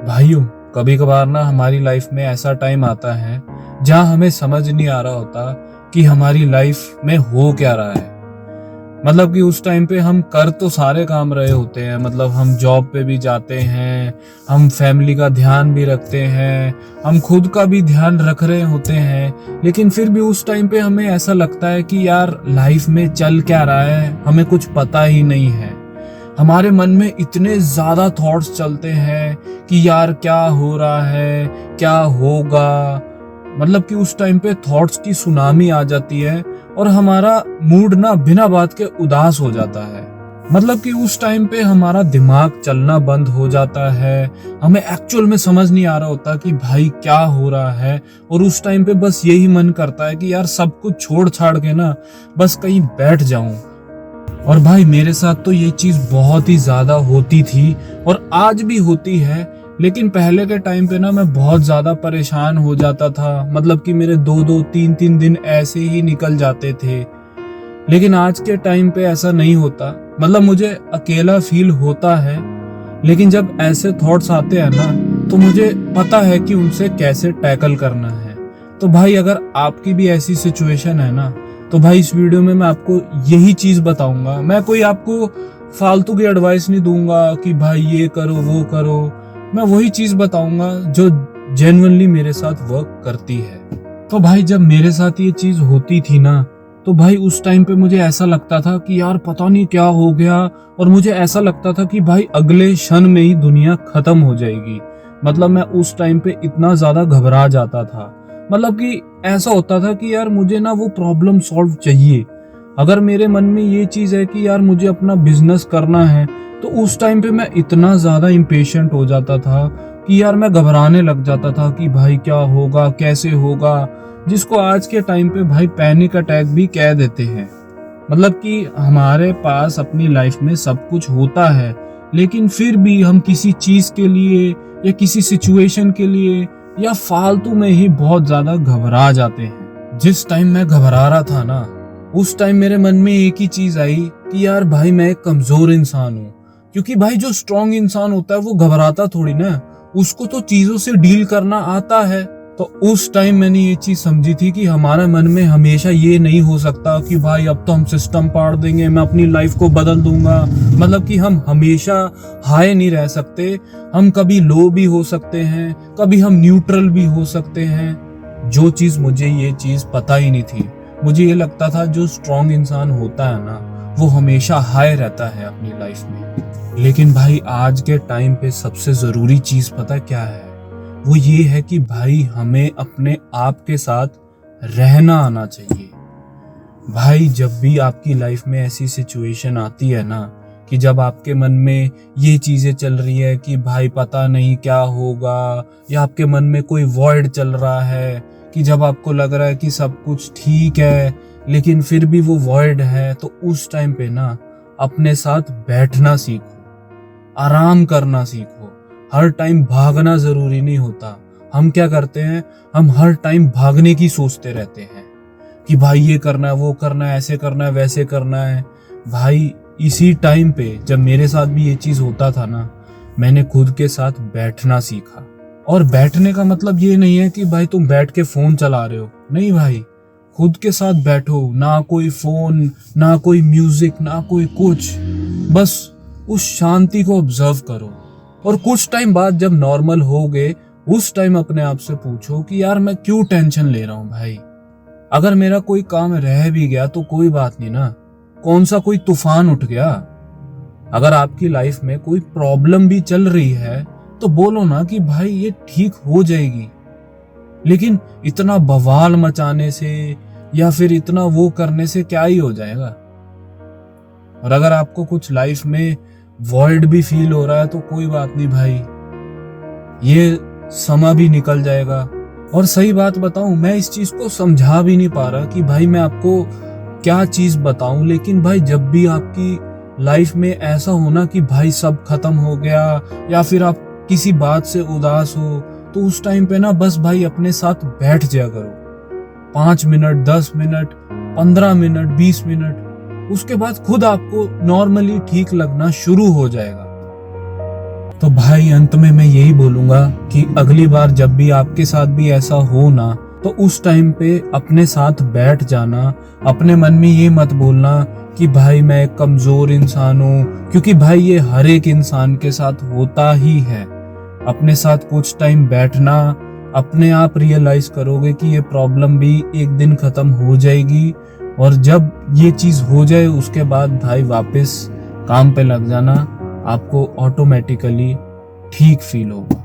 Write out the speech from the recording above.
भाइयों, कभी कभार ना हमारी लाइफ में ऐसा टाइम आता है जहां हमें समझ नहीं आ रहा होता कि हमारी लाइफ में हो क्या रहा है। मतलब कि उस टाइम पे हम कर तो सारे काम रहे होते हैं, मतलब हम जॉब पे भी जाते हैं, हम फैमिली का ध्यान भी रखते हैं, हम खुद का भी ध्यान रख रहे होते हैं, लेकिन फिर भी उस टाइम पे हमें ऐसा लगता है कि यार लाइफ में चल क्या रहा है हमें कुछ पता ही नहीं है। हमारे मन में इतने ज्यादा थॉट्स चलते हैं कि यार क्या हो रहा है, क्या होगा। मतलब कि उस टाइम पे थॉट्स की सुनामी आ जाती है और हमारा मूड ना बिना बात के उदास हो जाता है। मतलब कि उस टाइम पे हमारा दिमाग चलना बंद हो जाता है, हमें एक्चुअल में समझ नहीं आ रहा होता कि भाई क्या हो रहा है। और उस टाइम पे बस यही मन करता है कि यार सब कुछ छोड़ छाड़ के ना बस कहीं बैठ जाऊं। और भाई मेरे साथ तो ये चीज बहुत ही ज्यादा होती थी और आज भी होती है। लेकिन पहले के टाइम पे ना मैं बहुत ज्यादा परेशान हो जाता था, मतलब कि मेरे 2-2 3-3 दिन ऐसे ही निकल जाते थे। लेकिन आज के टाइम पे ऐसा नहीं होता, मतलब मुझे अकेला फील होता है, लेकिन जब ऐसे थॉट्स आते हैं ना तो मुझे पता है कि उनसे कैसे टैकल करना है। तो भाई अगर आपकी भी ऐसी सिचुएशन है ना, तो भाई इस वीडियो में मैं आपको यही चीज बताऊंगा। मैं कोई आपको फालतू की एडवाइस नहीं दूंगा कि भाई ये करो वो करो। मैं वही चीज बताऊंगा जो जेन्युइनली मेरे साथ वर्क करती है। तो भाई जब मेरे साथ ये चीज होती थी ना, तो भाई उस टाइम पे मुझे ऐसा लगता था कि यार पता नहीं क्या हो गया। और मुझे ऐसा लगता था कि भाई अगले क्षण में ही दुनिया खत्म हो जाएगी। मतलब मैं उस टाइम पे इतना ज्यादा घबरा जाता था। मतलब कि ऐसा होता था कि यार मुझे ना वो प्रॉब्लम सॉल्व चाहिए। अगर मेरे मन में ये चीज है कि यार मुझे अपना बिजनेस करना है, तो उस टाइम पे मैं इतना ज्यादा इम्पेशेंट हो जाता था कि यार मैं घबराने लग जाता था कि भाई क्या होगा, कैसे होगा, जिसको आज के टाइम पे भाई पैनिक अटैक भी कह देते हैं। मतलब कि हमारे पास अपनी लाइफ में सब कुछ होता है, लेकिन फिर भी हम किसी चीज के लिए या किसी सिचुएशन के लिए या फालतू में ही बहुत ज्यादा घबरा जाते हैं। जिस टाइम मैं घबरा रहा था ना, उस टाइम मेरे मन में एक ही चीज आई कि यार भाई मैं एक कमजोर इंसान हूँ। क्योंकि भाई जो स्ट्रांग इंसान होता है वो घबराता थोड़ी ना, उसको तो चीजों से डील करना आता है। तो उस टाइम मैंने ये चीज समझी थी कि हमारे मन में हमेशा ये नहीं हो सकता कि भाई अब तो हम सिस्टम पाड़ देंगे, मैं अपनी लाइफ को बदल दूंगा। मतलब कि हम हमेशा हाई नहीं रह सकते, हम कभी लो भी हो सकते हैं, कभी हम न्यूट्रल भी हो सकते हैं। जो चीज मुझे ये चीज पता ही नहीं थी। मुझे ये लगता था जो स्ट्रांग इंसान होता है ना वो हमेशा हाई रहता है अपनी लाइफ में। लेकिन भाई आज के टाइम पे सबसे जरूरी चीज पता क्या है? वो ये है कि भाई हमें अपने आप के साथ रहना आना चाहिए। भाई जब भी आपकी लाइफ में ऐसी सिचुएशन आती है ना कि जब आपके मन में ये चीजें चल रही है कि भाई पता नहीं क्या होगा, या आपके मन में कोई वॉइड चल रहा है, कि जब आपको लग रहा है कि सब कुछ ठीक है लेकिन फिर भी वो वॉइड है, तो उस टाइम पे ना अपने साथ बैठना सीखो, आराम करना सीखो। हर टाइम भागना जरूरी नहीं होता। हम क्या करते हैं, हम हर टाइम भागने की सोचते रहते हैं कि भाई ये करना है, वो करना है, ऐसे करना है, वैसे करना है। भाई इसी टाइम पे जब मेरे साथ भी ये चीज होता था ना, मैंने खुद के साथ बैठना सीखा। और बैठने का मतलब ये नहीं है कि भाई तुम बैठ के फोन चला रहे हो, नहीं भाई, खुद के साथ बैठो, ना कोई फोन, ना कोई म्यूजिक, ना कोई कुछ, बस उस शांति को ऑब्जर्व करो। और कुछ टाइम बाद जब नॉर्मल हो गए, उस टाइम अपने आप से पूछो कि यार मैं क्यों टेंशन ले रहा हूं। भाई अगर मेरा कोई काम रह भी गया तो कोई बात नहीं ना, कौन सा कोई तूफान उठ गया। अगर आपकी लाइफ में कोई प्रॉब्लम भी चल रही है तो बोलो ना कि भाई ये ठीक हो जाएगी। लेकिन इतना बवाल मचाने से या फिर इतना वो करने से क्या ही हो जाएगा। और अगर आपको कुछ लाइफ में वॉइड भी फील हो रहा है तो कोई बात नहीं भाई, ये समय भी निकल जाएगा। और सही बात बताऊं, मैं इस चीज को समझा भी नहीं पा रहा कि भाई मैं आपको क्या चीज बताऊं। लेकिन भाई जब भी आपकी लाइफ में ऐसा होना कि भाई सब खत्म हो गया या फिर आप किसी बात से उदास हो, तो उस टाइम पे ना बस भाई अपने साथ बैठ जाया करो। 5 मिनट, 10 मिनट, 15 मिनट, 20 मिनट, उसके बाद खुद आपको नॉर्मली ठीक लगना शुरू हो जाएगा। तो भाई अंत में मैं यही बोलूंगा कहूंगा कि अगली बार जब भी आपके साथ भी ऐसा हो ना, तो उस टाइम पे अपने साथ बैठ जाना, अपने मन में ये मत बोलना कि भाई मैं एक कमजोर इंसान हूँ, क्योंकि भाई ये हर एक इंसान के साथ होता ही है। अपने साथ कुछ टाइम बैठना, अपने आप रियलाइज करोगे कि ये प्रॉब्लम भी एक दिन खत्म हो जाएगी, और जब ये चीज हो जाए उसके बाद भाई वापस काम पे लग जाना, आपको ऑटोमेटिकली ठीक फील होगा।